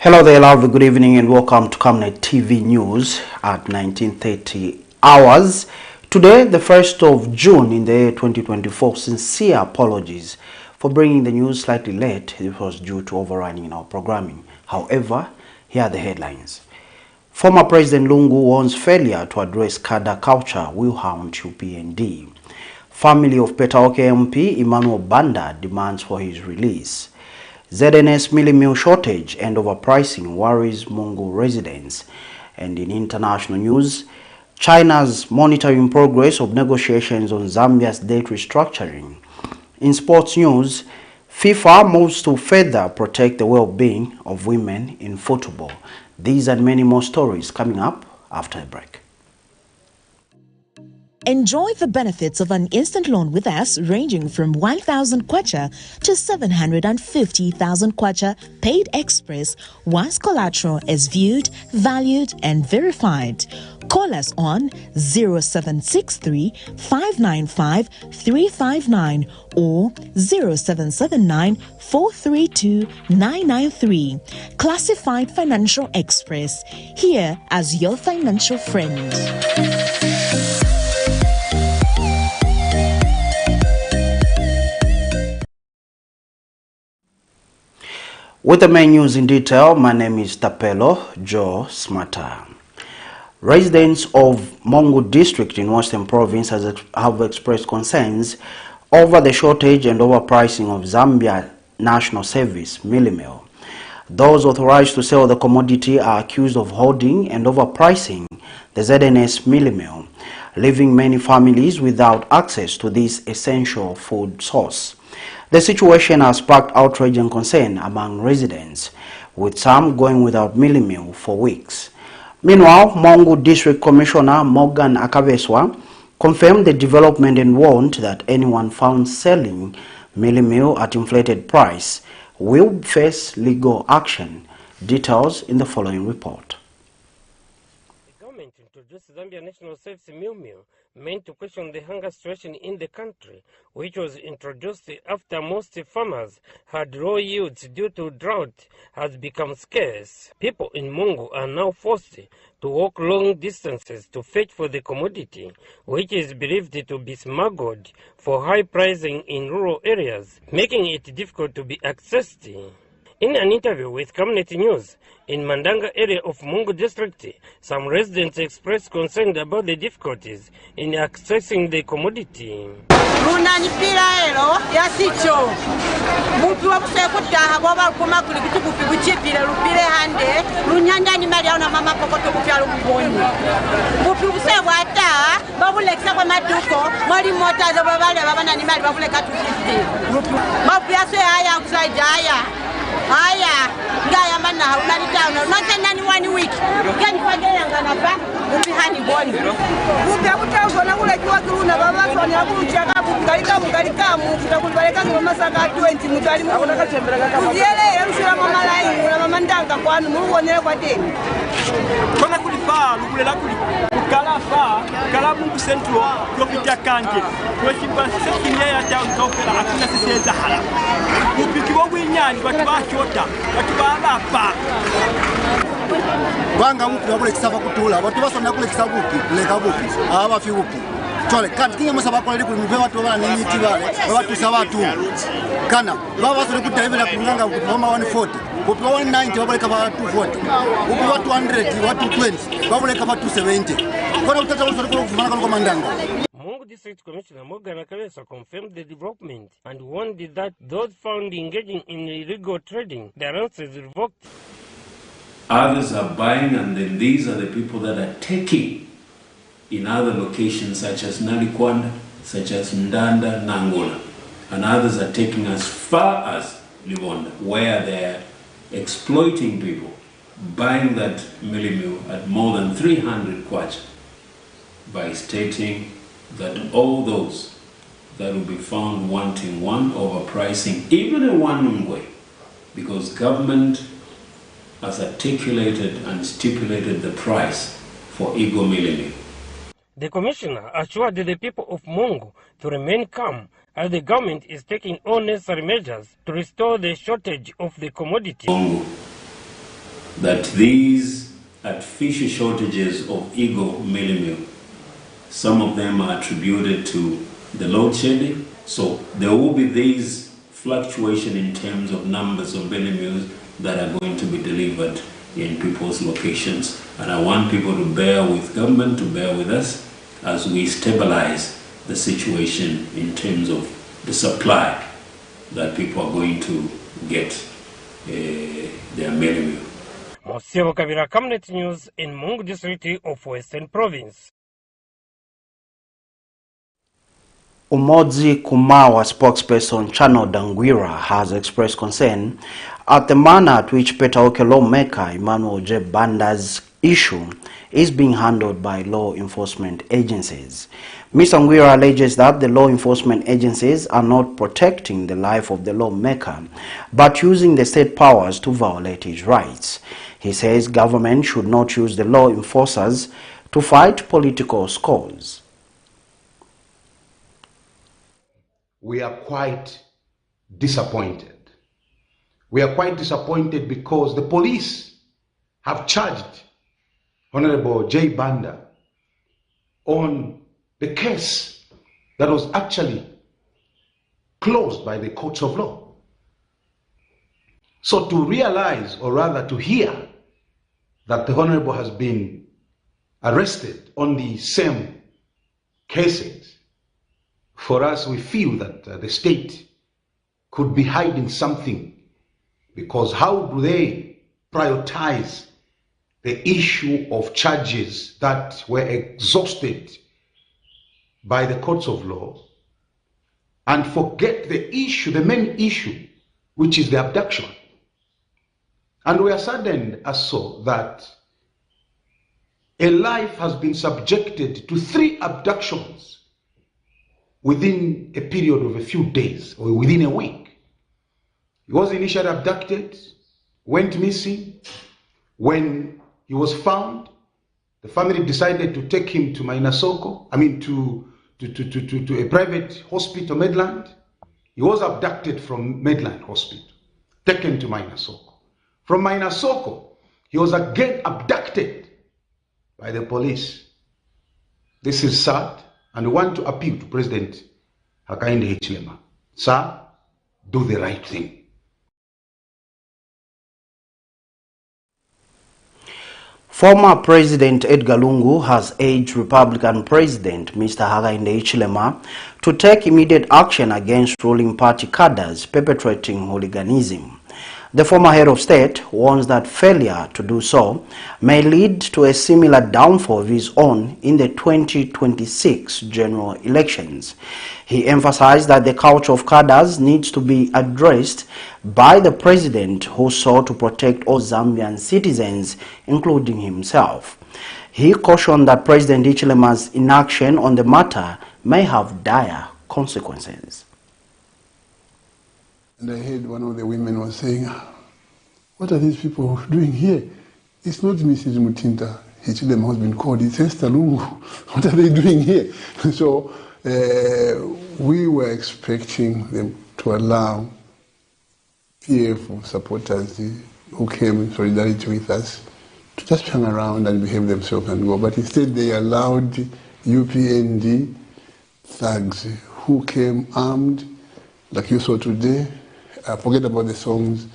Hello there, lovely good evening and welcome to Camnet TV News at 19:30 hours. Today, the 1st of June in the year 2024, sincere apologies for bringing the news slightly late. This was due to overrunning in our programming. However, here are the headlines. Former President Lungu warns failure to address CADRE culture will haunt UPND. Family of PETAUKE MP Emmanuel BANDA demands for his release. ZNS MEALIE meal shortage and overpricing worries MONGU residents. And in international news, China's monitoring progress of negotiations on Zambia's debt restructuring. In sports news, FIFA moves to further protect the well-being of women in football. These and many more stories coming up after a break. Enjoy the benefits of an instant loan with us ranging from 1,000 kwacha to 750,000 kwacha paid express once collateral is viewed, valued and verified. Call us on 0763 595 359 or 0779 432 993. Classified Financial Express, here as your financial friend. With the main news in detail, my name is Tapelo Joe Smata. Residents of MONGU district in Western Province have expressed concerns over the shortage and overpricing of Zambia National Service MEALIE meal. Those authorized to sell the commodity are accused of hoarding and overpricing the ZNS MEALIE meal, leaving many families without access to this essential food source. The situation has sparked outrage and concern among residents, with some going without MEALIE meal for weeks. Meanwhile, MONGU District Commissioner Morgan Akabeswa confirmed the development and warned that anyone found selling MEALIE meal at inflated price will face legal action. Details in the following report. The government introduced Zambia National Service meal meant to question the hunger situation in the country, which was introduced after most farmers had low yields due to drought, has become scarce. People in MONGU are now forced to walk long distances to fetch for the commodity, which is believed to be smuggled for high pricing in rural areas, making it difficult to be accessed. In an interview with Camnet News, in Mandanga area of MONGU district, some residents expressed concern about the difficulties in accessing the commodity. Haya, ngaya mana unalitaona unatenda ni 1 week. Gani kwagera nganapa upihani boni. Upe akutangona kule kiwa kiruna baba soni akuchaka mugalika mutakulibaleka masaka 20 mutali mu nakatembera kama. Uziele mshira mama lai na mama ndanga kwanu muonere kwa deni. Kona kulifa lukulela kuli kalafa kalamu kusentro kopita kange kwekipa sekinya ya town kopera akuna siseza hala upikiwa winyani batubashota batubaba banga mtu bakule kisafa kutula watu basona kule kisabuki leka buki aba fibuki chole kanti kinga musaba kwa liku mve watu bana nini tibale watu sabatu kana baba basona kutayibela kunganga kupoma 140 kupiwa 190 baboleka ba 240 kupiwa 200 watu 20 baboleka ba 270 kona utata usoro kufumana kwa Mandanga. MONGU District Commissioner Morgan Akabeswa confirmed the development and warned that those found engaging in illegal trading, their licenses revoked. Others are buying, and then these are the people that are taking in other locations such as Nalikwanda, such as Ndanda, Nangola, and others are taking as far as Livonda, where they're exploiting people, buying that MEALIE meal at more than 300 kwacha by stating that all those that will be found wanting one overpricing, even a one way, because government has articulated and stipulated the price for Eagle MEALIE meal. The commissioner assured the people of MONGU to remain calm as the government is taking all necessary measures to restore the shortage of the commodity. MONGU that these artificial shortages of Eagle mealie meal, some of them are attributed to the load shedding. So there will be these fluctuation in terms of numbers of mealie meals that are going to be delivered in people's locations. And I want people to bear with government, to bear with us as we stabilize the situation in terms of the supply that people are going to get their mealie meal. Mosiebo Kabira, Camnet News in Mungu district of Western Province. Umodzi Kumawa spokesperson Chano Dangwira has expressed concern at the manner at which PETAUKE lawmaker Emmanuel BANDA's issue is being handled by law enforcement agencies. Mr. Ngwira alleges that the law enforcement agencies are not protecting the life of the lawmaker, but using the state powers to violate his rights. He says government should not use the law enforcers to fight political scores. We are quite disappointed. We are quite disappointed because the police have charged Honorable BANDA on the case that was actually closed by the courts of law. So to realize, or rather to hear, that the Honorable has been arrested on the same cases, for us, we feel that the state could be hiding something, because how do they prioritize the issue of charges that were exhausted by the courts of law and forget the issue, the main issue, which is the abduction? And we are saddened as so that a life has been subjected to 3 abductions within a period of a few days or within a week. He was initially abducted, went missing. When he was found, the family decided to take him to to a private hospital, Medland. He was abducted from Medland Hospital, taken to Mainasoko. From Mainasoko, he was again abducted by the police. This is sad. And we want to appeal to President Hakainde Hichilema. Sir, do the right thing. Former President Edgar Lungu has urged Republican President Mr. Hakainde Hichilema to take immediate action against ruling party cadres perpetrating hooliganism. The former head of state warns that failure to do so may lead to a similar downfall of his own in the 2026 general elections. He emphasized that the culture of cadres needs to be addressed by the president, who sought to protect all Zambian citizens, including himself. He cautioned that President Hichilema's inaction on the matter may have dire consequences. And I heard one of the women was saying, what are these people doing here? It's not Mrs. Mutinda Hichilema has been called, it's Esther Lungu. What are they doing here? So we were expecting them to allow PF supporters who came in solidarity with us to just turn around and behave themselves and go. But instead they allowed UPND thugs who came armed, like you saw today. Forget about the songs,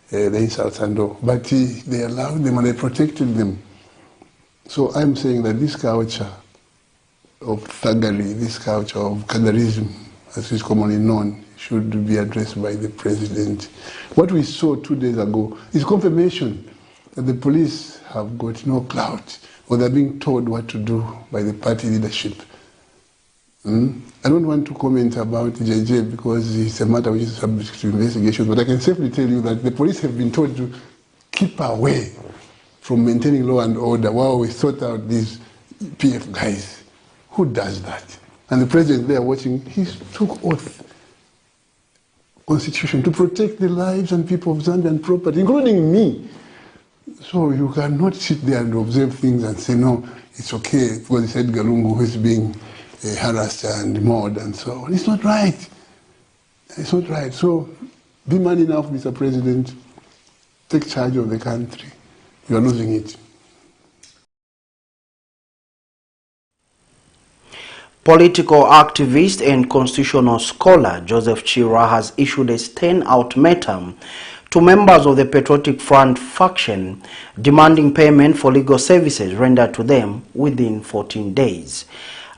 the insults and all. But they allowed them and they protected them. So I'm saying that this culture of thuggery, this culture of cadreism, as is commonly known, should be addressed by the president. What we saw 2 days ago is confirmation that the police have got no clout, or they're being told what to do by the party leadership. I don't want to comment about JJ because it's a matter which is subject to investigation, but I can safely tell you that the police have been told to keep away from maintaining law and order while we sort out these PF guys. Who does that? And the president there watching, he took oath, constitution, to protect the lives and people of Zambian property, including me. So you cannot sit there and observe things and say, no, it's okay, because it's Edgar Lungu who is being harassed and mauled and so on. It's not right. It's not right. So be man enough, Mr. President, take charge of the country you are losing it. Political activist and constitutional scholar Joseph Chira has issued a stern ultimatum to members of the Patriotic Front faction demanding payment for legal services rendered to them within 14 days.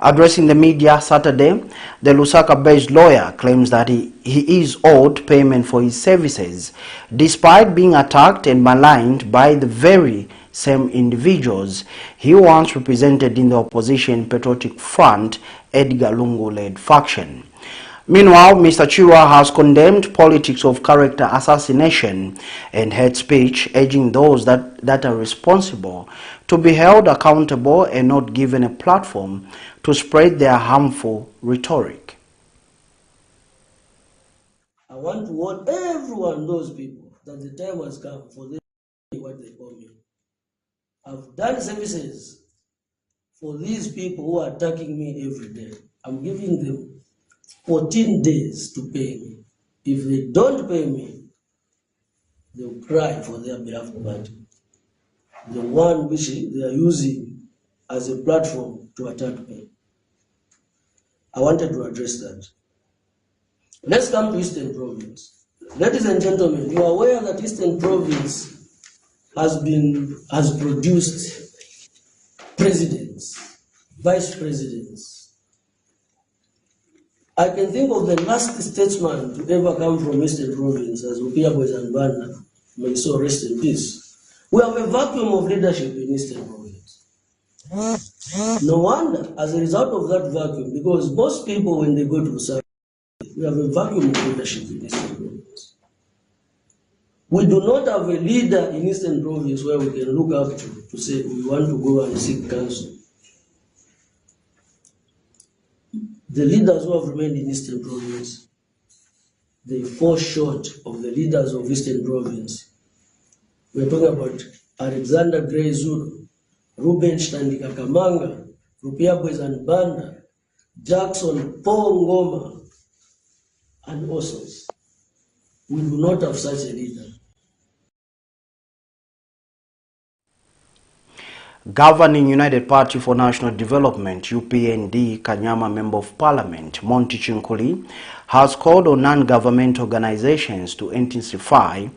Addressing the media Saturday, the Lusaka-based lawyer claims that he is owed payment for his services despite being attacked and maligned by the very same individuals he once represented in the opposition Patriotic Front Edgar Lungu-led faction. Meanwhile, Mr. Chira has condemned politics of character assassination and hate speech, urging those that are responsible to be held accountable and not given a platform to spread their harmful rhetoric. I want to warn everyone, those people, that the time has come for them to do what they call me. I've done services for these people who are attacking me every day. I'm giving them 14 days to pay me. If they don't pay me, they'll cry for their beloved party, the one which they are using as a platform to attack me. I wanted to address that. Let's come to Eastern Province. Ladies and gentlemen, you are aware that Eastern Province has produced presidents, vice presidents. I can think of the last statesman to ever come from Eastern Province as UPND and BANDA. May he so rest in peace. We have a vacuum of leadership in Eastern Province. No wonder, as a result of that vacuum, because most people, when they go to Lusaka, we have a vacuum of leadership in Eastern Province. We do not have a leader in Eastern Province where we can look up to say we want to go and seek counsel. The leaders who have remained in Eastern Province, they fall short of the leaders of Eastern Province. We're talking about Alexander Gray Zulu, Ruben Shtandika Kamanga, Rupiabwez and Banda, Jackson Paul Ngoma, and others. We do not have such a leader. Governing United Party for National Development, UPND, Kanyama Member of Parliament, Monty Chinkuli, has called on non-government organizations to intensify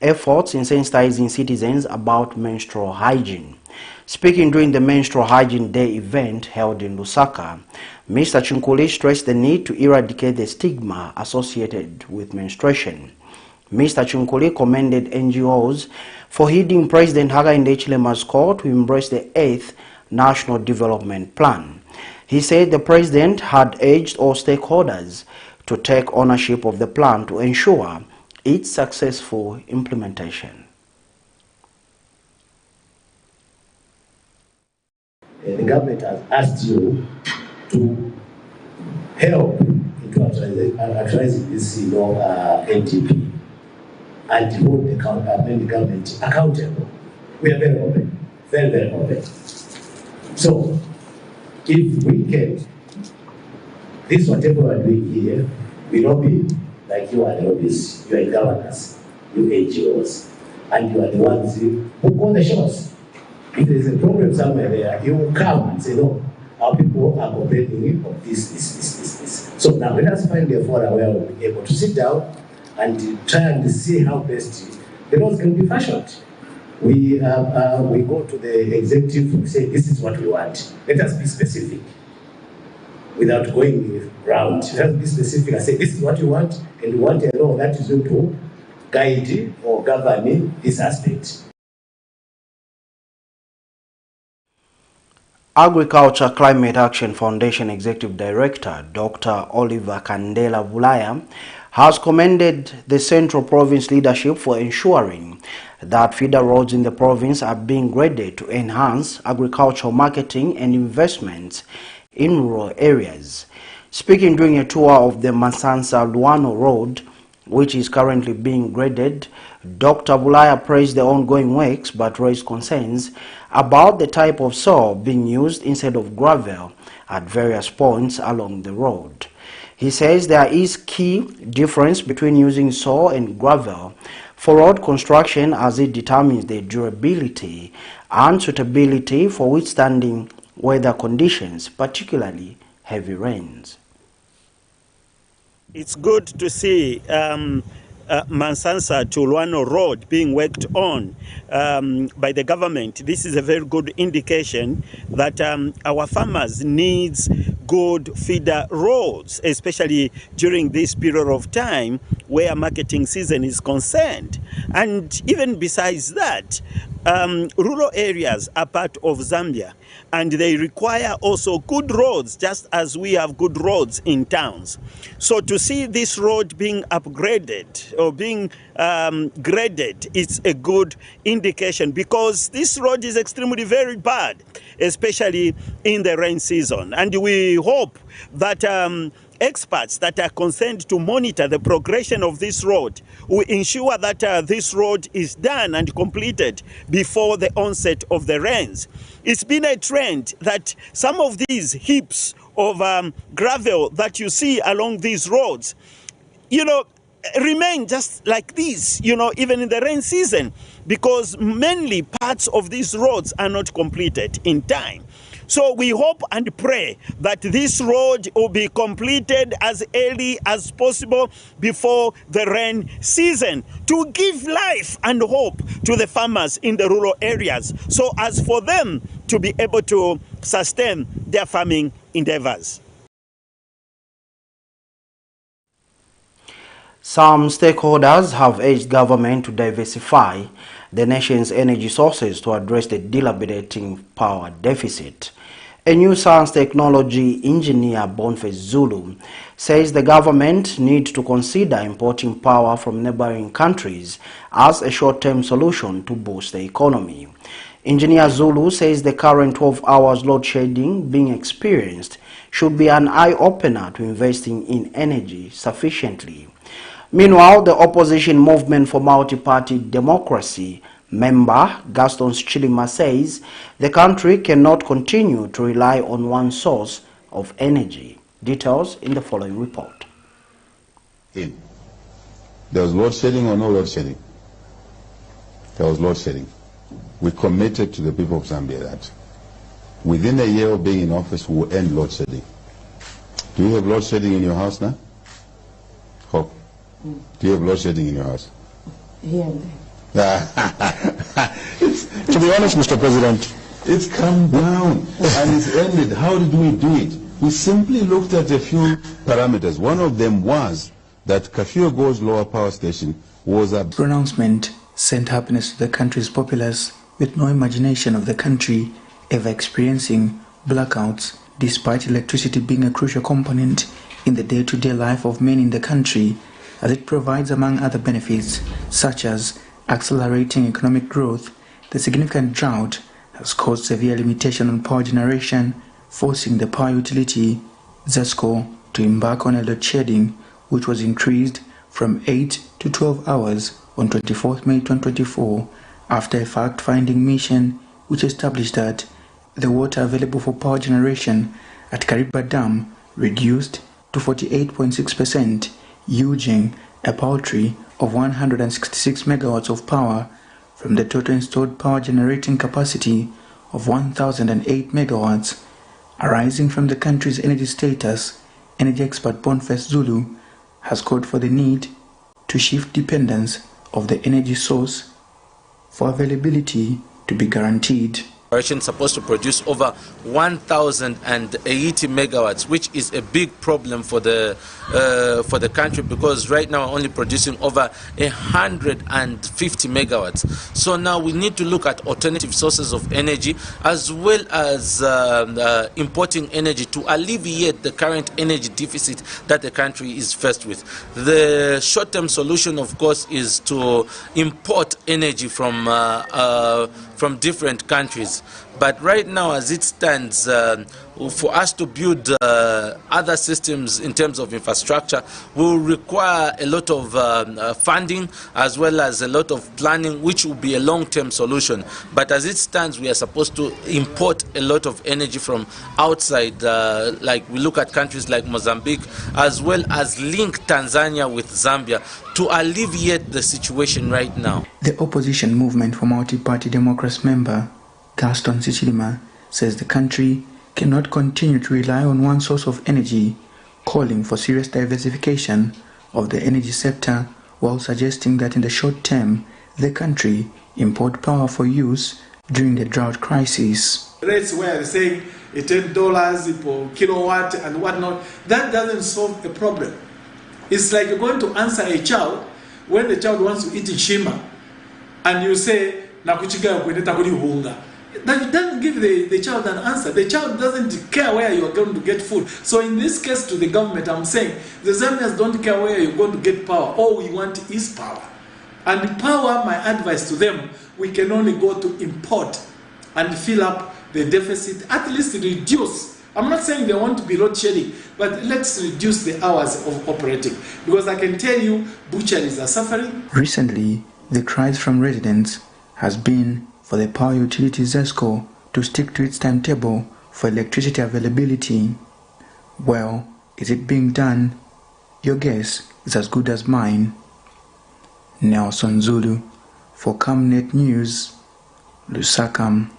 efforts in sensitizing citizens about menstrual hygiene. Speaking during the Menstrual Hygiene Day event held in Lusaka, Mr. Chinkuli stressed the need to eradicate the stigma associated with menstruation. Mr. Chinkuli commended NGOs for heeding President Hakainde Hichilema's call to embrace the 8th National Development Plan. He said the President had urged all stakeholders to take ownership of the plan to ensure its successful implementation. The government has asked you to help in actualizing this NTP and hold the government accountable. We are very open, very, very open. So, if we can, this whatever we are doing here will not be like you are the lobbyists, you are governors, you NGOs, and you are the ones who call the shots. If there is a problem somewhere there, you will come and say, no, our people are complaining of this. So now let us find a forum where we'll be able to sit down and try and see how best the laws can be fashioned. We go to the executive and say, this is what we want. Let us be specific without going round. Let us be specific and say, this is what you want, and we want a law that is going to guide or govern this aspect. Agriculture Climate Action Foundation Executive Director Dr. Oliver Kandela Bulaya has commended the Central Province leadership for ensuring that feeder roads in the province are being graded to enhance agricultural marketing and investments in rural areas. Speaking during a tour of the Masansa-Luano Road, which is currently being graded, Dr. Bulaya praised the ongoing works but raised concerns about the type of soil being used instead of gravel at various points along the road. He says there is key difference between using soil and gravel for road construction, as it determines the durability and suitability for withstanding weather conditions, particularly heavy rains. It's good to see Mansansa to Luano Road being worked on by the government. This is a very good indication that our farmers needs good feeder roads, especially during this period of time where marketing season is concerned. And even besides that, rural areas are part of Zambia, and they require also good roads, just as we have good roads in towns. So to see this road being upgraded or being graded, it's a good indication, because this road is extremely very bad, especially in the rain season. And we hope that experts that are concerned to monitor the progression of this road will ensure that this road is done and completed before the onset of the rains. It's been a trend that some of these heaps of gravel that you see along these roads, remain just like this, even in the rain season, because mainly parts of these roads are not completed in time. So we hope and pray that this road will be completed as early as possible before the rain season, to give life and hope to the farmers in the rural areas, so as for them to be able to sustain their farming endeavors. Some stakeholders have urged government to diversify the nation's energy sources to address the dilapidating power deficit. A new science technology engineer, Boniface Zulu, says the government needs to consider importing power from neighboring countries as a short-term solution to boost the economy. Engineer Zulu says the current 12 hours load shedding being experienced should be an eye-opener to investing in energy sufficiently. Meanwhile, the opposition movement for multi-party democracy member Gaston Chilima says the country cannot continue to rely on one source of energy. Details in the following report. There was load shedding or no load shedding? There was load shedding. We committed to the people of Zambia that within a year of being in office, we will end load shedding. Do you have load shedding in your house now? Hope. Do you have load shedding in your house? Here and there. To be honest, Mr. President, it's come down and it's ended. How did we do it? We simply looked at a few parameters. One of them was that Kafiogo's lower power station was a pronouncement sent happiness to the country's populace, with no imagination of the country ever experiencing blackouts, despite electricity being a crucial component in the day-to-day life of many in the country, as it provides, among other benefits, such as accelerating economic growth. The significant drought has caused severe limitation on power generation, forcing the power utility, ZESCO, to embark on a load shedding, which was increased from 8 to 12 hours on 24th May 2024, after a fact-finding mission which established that the water available for power generation at Kariba Dam reduced to 48.6%, using a paltry of 166 megawatts of power from the total installed power generating capacity of 1,008 megawatts. Arising from the country's energy status, energy expert Boniface Zulu has called for the need to shift dependence of the energy source for availability to be guaranteed. Supposed to produce over 1,080 megawatts, which is a big problem for the country, because right now we're only producing over 150 megawatts. So now we need to look at alternative sources of energy, as well as importing energy to alleviate the current energy deficit that the country is faced with. The short-term solution, of course, is to import energy from different countries. But right now, as it stands, for us to build other systems in terms of infrastructure will require a lot of funding as well as a lot of planning, which will be a long-term solution. But as it stands, we are supposed to import a lot of energy from outside, like we look at countries like Mozambique, as well as link Tanzania with Zambia to alleviate the situation right now. The opposition movement for multi-party democracy member Gaston Sichilima says the country cannot continue to rely on one source of energy, calling for serious diversification of the energy sector, while suggesting that in the short term the country import power for use during the drought crisis. Rates where they're saying $10 per kilowatt and whatnot, that doesn't solve a problem. It's like you're going to answer a child when the child wants to eat shima and you say, nakuchiga kweneta kuri hunga. That doesn't give the child an answer. The child doesn't care where you are going to get food. So in this case to the government, I'm saying the Zambians don't care where you're going to get power. All we want is power. And power, my advice to them, we can only go to import and fill up the deficit, at least reduce. I'm not saying they want to be load shedding, but let's reduce the hours of operating. Because I can tell you, butcheries are suffering. Recently, the cries from residents has been for the power utility ZESCO to stick to its timetable for electricity availability. Well, is it being done? Your guess is as good as mine. Nelson Zulu for Camnet News, Lusaka.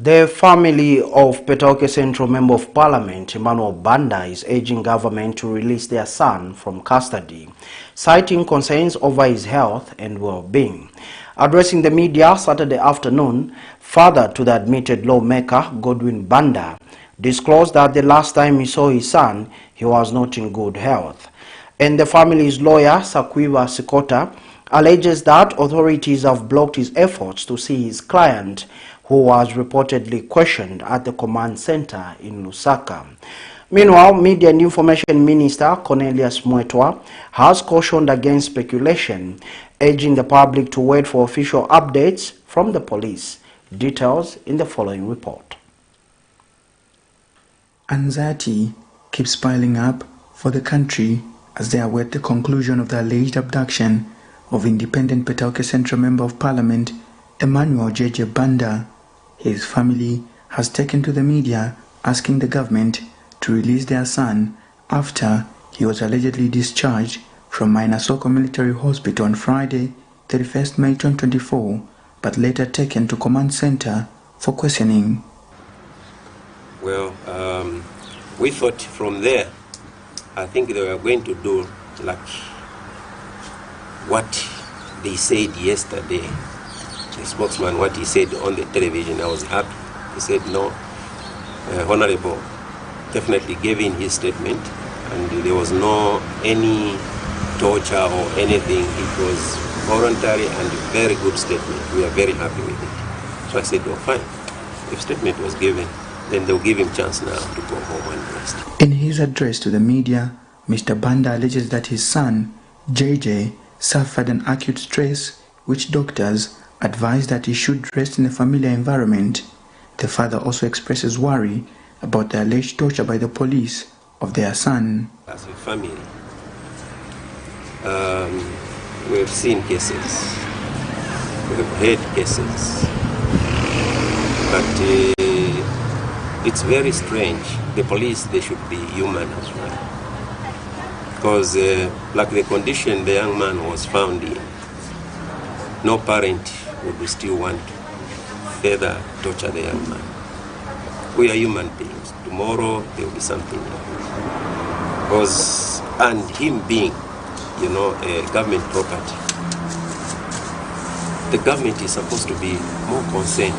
The family of PETAUKE Central Member of Parliament, Emmanuel Banda, is urging government to release their son from custody, citing concerns over his health and well-being. Addressing the media Saturday afternoon, father to the admitted lawmaker, Godwin Banda, disclosed that the last time he saw his son, he was not in good health. And the family's lawyer, Sakwiwa Sikota, alleges that authorities have blocked his efforts to see his client, who was reportedly questioned at the command center in Lusaka. Meanwhile, Media and Information Minister Cornelius Mwetwa has cautioned against speculation, urging the public to wait for official updates from the police. Details in the following report. Anxiety keeps piling up for the country as they await the conclusion of the alleged abduction of independent PETAUKE Central Member of Parliament, Emmanuel JJ Banda. His family has taken to the media asking the government to release their son after he was allegedly discharged from Mainasoko Military Hospital on Friday, 31st May 2024, but later taken to command center for questioning. Well, we thought from there, I think they were going to do like what they said yesterday. The spokesman, what he said on the television, I was happy. He said, no, Honorable definitely gave in his statement, and there was no any torture or anything. It was voluntary and a very good statement. We are very happy with it. So I said, oh, fine. If statement was given, then they'll give him chance now to go home and rest. In his address to the media, Mr. Banda alleges that his son, JJ, suffered an acute stress, which doctors advised that he should rest in a familiar environment. The father also expresses worry about the alleged torture by the police of their son. As a family, we've seen cases, we've heard cases, but it's very strange. The police, they should be human as well. Because like the condition the young man was found in, no parent would still want to further torture the young man. We are human beings. Tomorrow there will be something else. Because, and him being, you know, a government property, the government is supposed to be more concerned.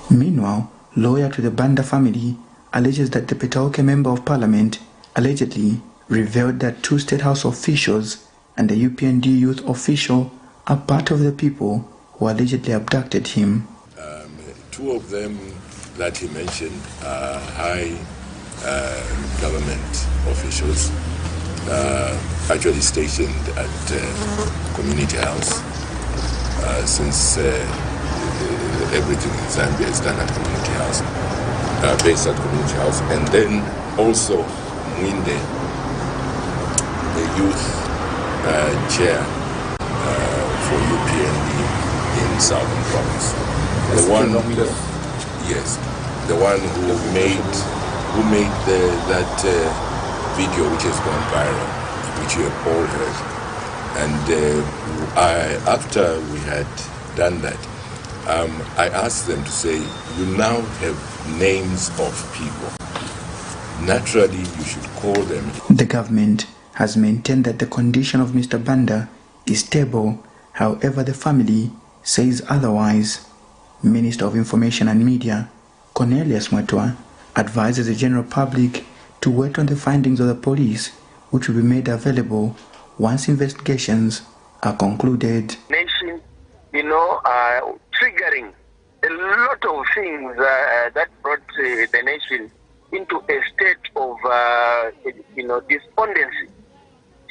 Meanwhile, lawyer to the Banda family alleges that the PETAUKE Member of Parliament allegedly revealed that 2 State House officials and the UPND youth official are part of the people who allegedly abducted him. 2 of them that he mentioned are high government officials, actually stationed at Community House since everything in Zambia is done at Community House, based at Community House. And then also Mwinde, the youth chair for UPND in Southern Province. The one, yes, the one who made that video which has gone viral, which you have all heard. And after we had done that, I asked them to say, you now have names of people. Naturally, you should call them. The government has maintained that the condition of Mr. Banda is stable. However, the family says otherwise. Minister of Information and Media, Cornelius Mwetwa, advises the general public to wait on the findings of the police, which will be made available once investigations are concluded. Nation, triggering a lot of things that brought the nation into a state of, despondency.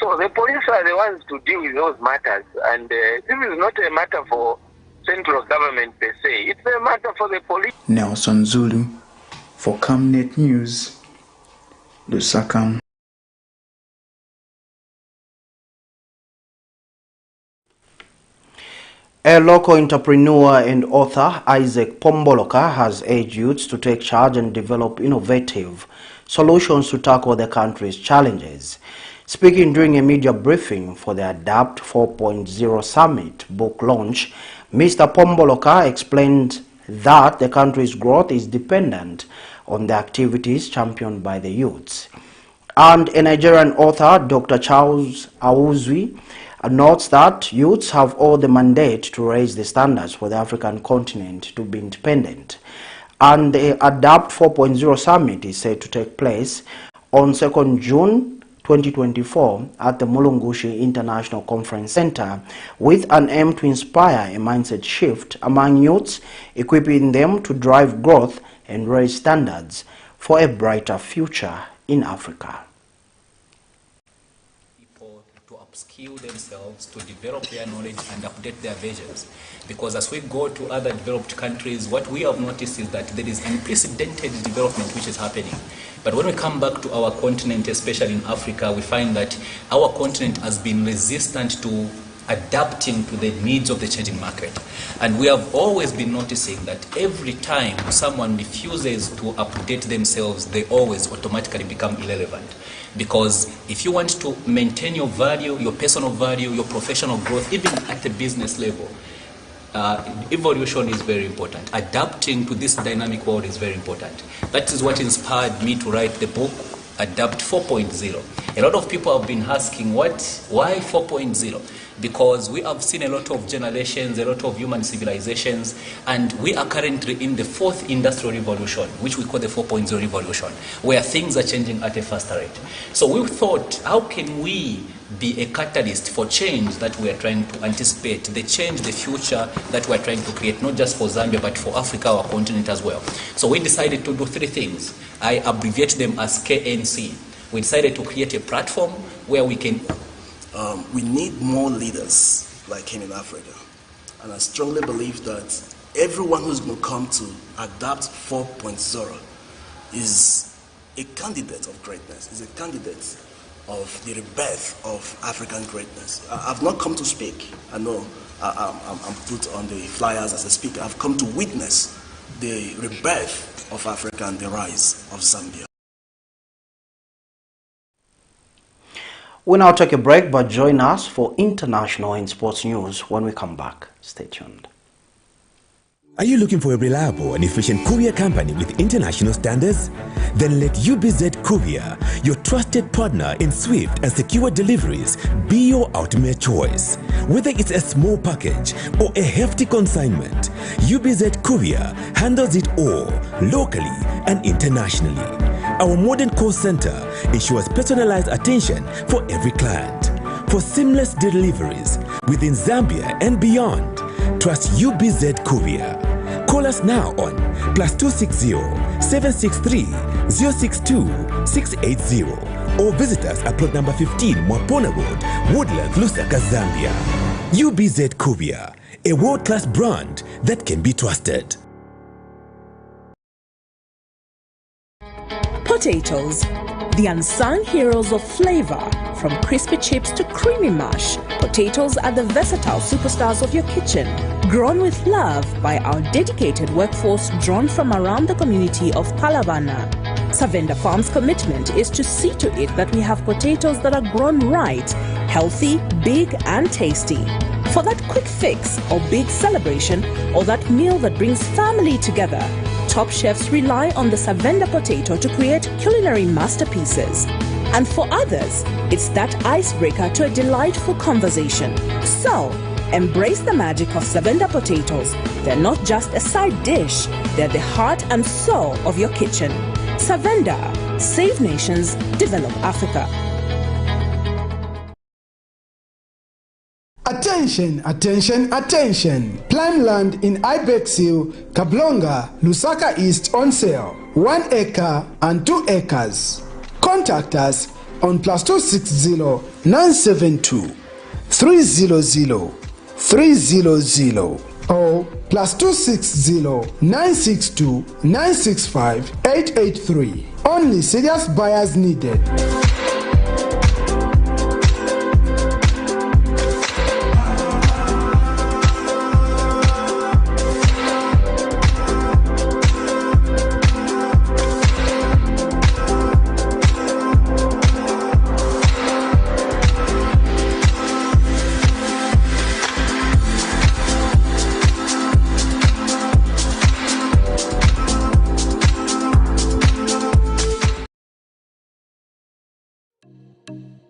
So the police are the ones to deal with those matters, and this is not a matter for central government per se. It's a matter for the police. Nelson Zulu for Camnet News, Lusaka. A local entrepreneur and author, Isaac Pomboloka, has urged youths to take charge and develop innovative solutions to tackle the country's challenges. Speaking during a media briefing for the ADAPT 4.0 Summit book launch, Mr. Pomboloka explained that the country's growth is dependent on the activities championed by the youths. And a Nigerian author, Dr. Charles Awuzwi, notes that youths have all the mandate to raise the standards for the African continent to be independent. And the ADAPT 4.0 Summit is set to take place on 2nd June 2024 at the Mulungushi International Conference Center, with an aim to inspire a mindset shift among youths, equipping them to drive growth and raise standards for a brighter future in Africa. Skill themselves to develop their knowledge and update their visions, because as we go to other developed countries, what we have noticed is that there is unprecedented development which is happening. But when we come back to our continent, especially in Africa, we find that our continent has been resistant to adapting to the needs of the changing market. And we have always been noticing that every time someone refuses to update themselves, they always automatically become irrelevant. Because if you want to maintain your value, your personal value, your professional growth, even at the business level, evolution is very important. Adapting to this dynamic world is very important. That is what inspired me to write the book, ADAPT 4.0. A lot of people have been asking, why 4.0? Because we have seen a lot of generations, a lot of human civilizations, and we are currently in the 4th industrial revolution, which we call the 4.0 revolution, where things are changing at a faster rate. So we thought, how can we be a catalyst for change that we are trying to anticipate, the change, the future that we are trying to create, not just for Zambia, but for Africa, our continent as well. So we decided to do 3 things. I abbreviate them as KNC. We decided to create a platform where we can we need more leaders like him in Africa. And I strongly believe that everyone who's going to come to ADAPT 4.0 is a candidate of greatness, is a candidate of the rebirth of African greatness. I've not come to speak. I know I'm put on the flyers as a speaker. I've come to witness the rebirth of Africa and the rise of Zambia. We'll now take a break, but join us for international and sports news when we come back. Stay tuned. Are you looking for a reliable and efficient courier company with international standards? Then let UBZ Courier, your trusted partner in swift and secure deliveries, be your ultimate choice. Whether it's a small package or a hefty consignment, UBZ Courier handles it all, locally and internationally. Our modern call center ensures personalized attention for every client. For seamless deliveries within Zambia and beyond, trust UBZ Courier. Call us now on +260-763-062-680 or visit us at plot number 15 Mwapona Road, Woodlands, Lusaka, Zambia. UBZ Courier, a world-class brand that can be trusted. Potatoes, the unsung heroes of flavor. From crispy chips to creamy mash, potatoes are the versatile superstars of your kitchen. Grown with love by our dedicated workforce drawn from around the community of Palavana. Savenda Farm's commitment is to see to it that we have potatoes that are grown right, healthy, big and tasty. For that quick fix or big celebration or that meal that brings family together, top chefs rely on the Savenda potato to create culinary masterpieces. And for others, it's that icebreaker to a delightful conversation. So, embrace the magic of Savenda potatoes. They're not just a side dish, they're the heart and soul of your kitchen. Savenda, save nations, develop Africa. Attention, attention, attention! Prime land in Ibex Hill, Kablonga, Lusaka East on sale. 1 acre and 2 acres. Contact us on +260 972 300 300 or +260 962 965 883. Only serious buyers needed.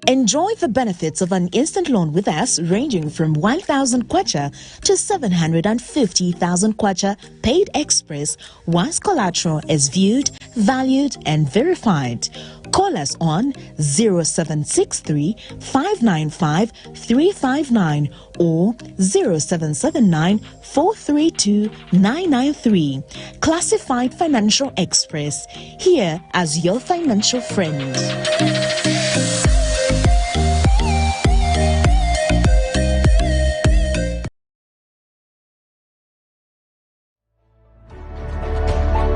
Enjoy the benefits of an instant loan with us ranging from 1,000 kwacha to 750,000 kwacha paid express once collateral is viewed, valued and verified. Call us on 0763 595 359 or 0779 432 993. Classified Financial Express, here as your financial friend.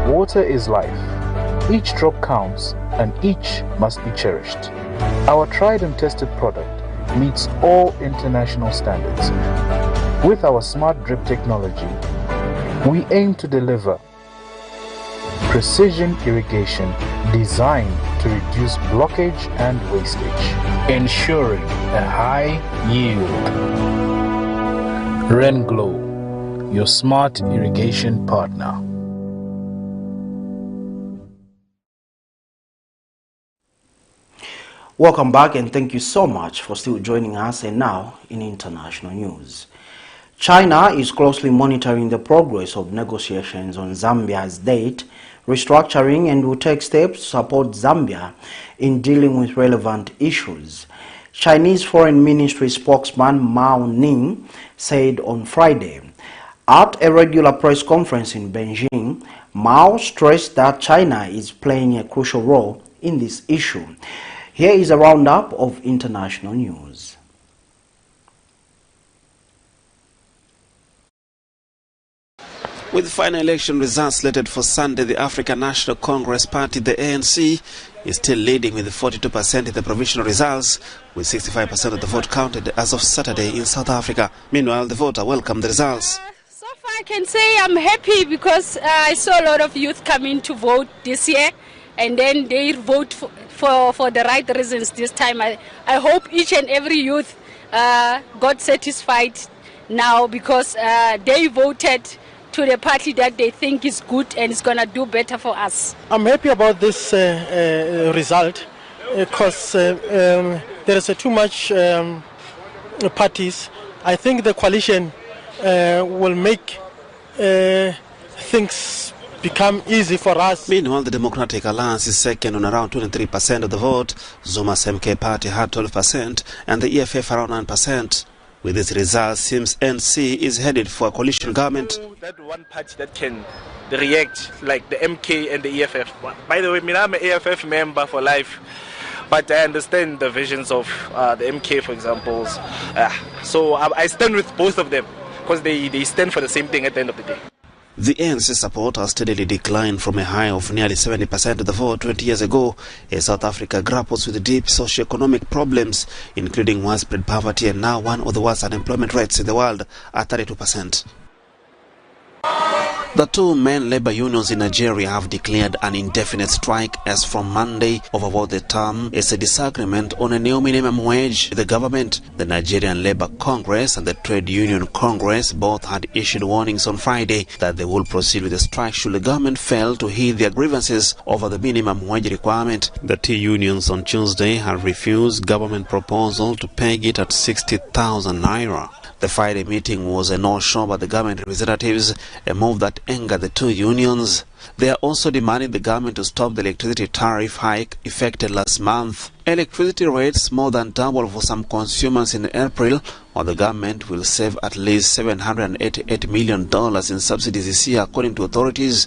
Water is life. Each drop counts and each must be cherished. Our tried and tested product meets all international standards. With our smart drip technology, we aim to deliver precision irrigation designed to reduce blockage and wastage, ensuring a high yield. RenGlow, your smart irrigation partner. Welcome back and thank you so much for still joining us. And now in international news. China is closely monitoring the progress of negotiations on Zambia's debt restructuring and will take steps to support Zambia in dealing with relevant issues. Chinese Foreign Ministry spokesman Mao Ning said on Friday. At a regular press conference in Beijing, Mao stressed that China is playing a crucial role in this issue. Here is a roundup of international news. With final election results slated for Sunday, the African National Congress Party, the ANC, is still leading with 42% in the provisional results, with 65% of the vote counted as of Saturday in South Africa. Meanwhile, the voter welcomed the results. So far I can say I'm happy because I saw a lot of youth coming to vote this year, and then they vote for the right reasons this time. I hope each and every youth got satisfied now because they voted to the party that they think is good and is going to do better for us. I'm happy about this result because there is too much parties. I think the coalition will make things become easy for us. Meanwhile, the Democratic Alliance is second on around 23% of the vote. Zuma's MK party had 12% and the EFF around 9%. With this result, seems NC is headed for a coalition government. That one party that can react like the MK and the EFF. By the way, I'm an EFF member for life, but I understand the visions of the MK, for example. So I stand with both of them. because they stand for the same thing at the end of the day. The ANC support has steadily declined from a high of nearly 70% of the vote 20 years ago as South Africa grapples with deep socio-economic problems, including widespread poverty and now one of the worst unemployment rates in the world at 32%. The two main labor unions in Nigeria have declared an indefinite strike as from Monday over what they term as a disagreement on a new minimum wage. The government, the Nigerian Labour Congress and the Trade Union Congress both had issued warnings on Friday that they will proceed with the strike should the government fail to heed their grievances over the minimum wage requirement. The two unions on Tuesday have refused government proposal to peg it at 60,000 naira. The Friday meeting was a no-show by the government representatives, a move that angered the two unions. They are also demanding the government to stop the electricity tariff hike effected last month. Electricity rates more than double for some consumers in April, while the government will save at least $788 million in subsidies this year, according to authorities.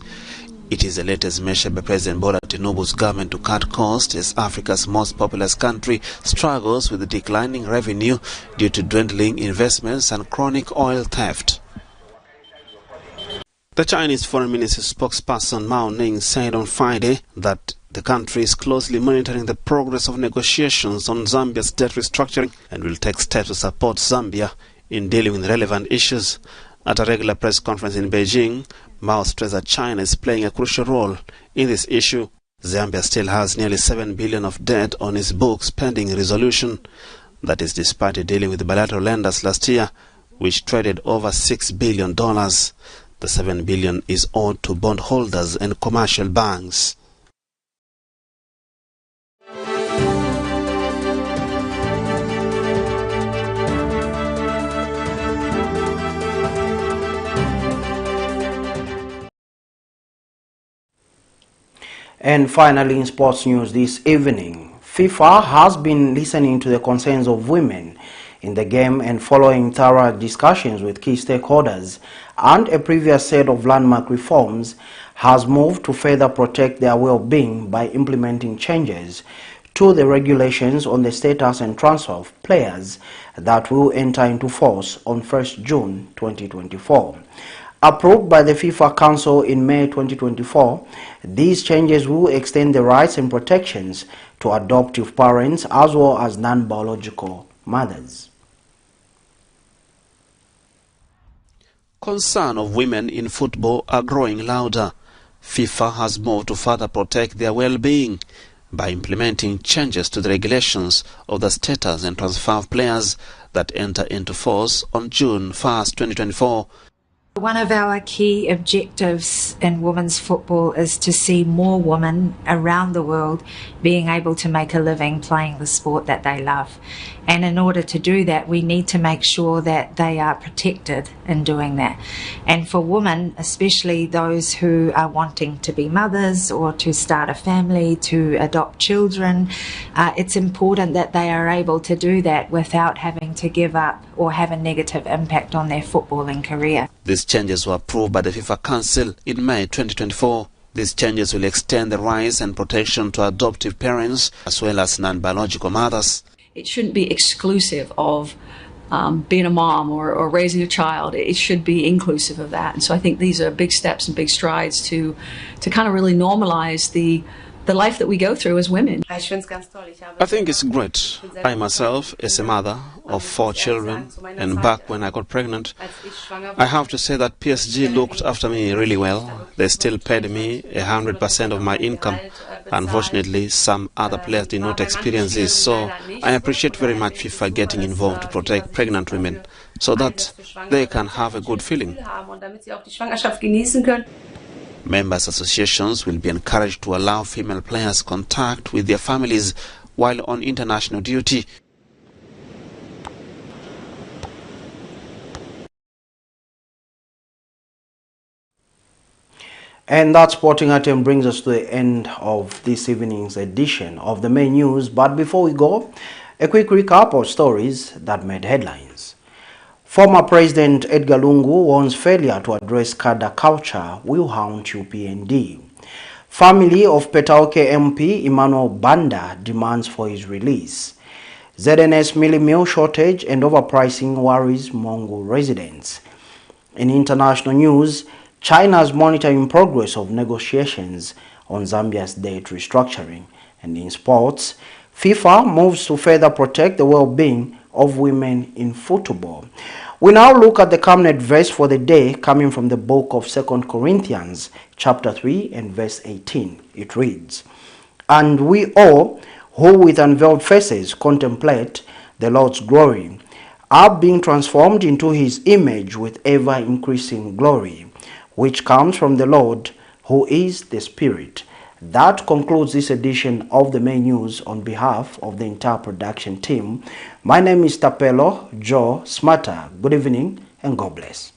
It is the latest measure by President Bola Tinubu's government to cut costs as Africa's most populous country struggles with declining revenue due to dwindling investments and chronic oil theft. The Chinese Foreign Ministry spokesperson Mao Ning said on Friday that the country is closely monitoring the progress of negotiations on Zambia's debt restructuring and will take steps to support Zambia in dealing with relevant issues. At a regular press conference in Beijing, Mao stressed that China is playing a crucial role in this issue. Zambia still has nearly $7 billion of debt on its books pending resolution. That is despite dealing with bilateral lenders last year, which traded over $6 billion. The $7 billion is owed to bondholders and commercial banks. And finally, in sports news this evening, FIFA has been listening to the concerns of women in the game and following thorough discussions with key stakeholders, and a previous set of landmark reforms has moved to further protect their well-being by implementing changes to the regulations on the status and transfer of players that will enter into force on 1st June 2024. Approved by the FIFA Council in May 2024, these changes will extend the rights and protections to adoptive parents as well as non-biological mothers. Concern of women in football are growing louder. FIFA has moved to further protect their well-being by implementing changes to the regulations of the status and transfer of players that enter into force on June 1st, 2024. One of our key objectives in women's football is to see more women around the world being able to make a living playing the sport that they love. And in order to do that, we need to make sure that they are protected in doing that. And for women, especially those who are wanting to be mothers or to start a family, to adopt children, it's important that they are able to do that without having to give up or have a negative impact on their footballing career. These changes were approved by the FIFA Council in May 2024. These changes will extend the rights and protection to adoptive parents as well as non-biological mothers. It shouldn't be exclusive of being a mom or raising a child. It should be inclusive of that. And so I think these are big steps and big strides to kind of really normalize the life that we go through as women. I think it's great. I myself, as a mother of 4 children, and back when I got pregnant, I have to say that PSG looked after me really well. They still paid me 100% of my income. Unfortunately, some other players did not experience this, so I appreciate very much FIFA getting involved to protect pregnant women so that they can have a good feeling. Members' associations will be encouraged to allow female players contact with their families while on international duty. And that sporting item brings us to the end of this evening's edition of the main news. But before we go, a quick recap of stories that made headlines. Former President Edgar Lungu warns failure to address CADRE culture will haunt UPND. Family of PETAUKE MP Emmanuel BANDA demands for his release. ZNS meal shortage and overpricing worries MONGU residents. In international news, China is monitoring progress of negotiations on Zambia's debt restructuring. And in sports, FIFA moves to further protect the well-being of women in football. We now look at the Camnet verse for the day, coming from the book of 2 Corinthians chapter 3 and verse 18. It reads, "And we all, who with unveiled faces contemplate the Lord's glory, are being transformed into his image with ever-increasing glory, which comes from the Lord, who is the Spirit." That concludes this edition of the main news. On behalf of the entire production team, my name is Tapelo Joe Smarter. Good evening and God bless.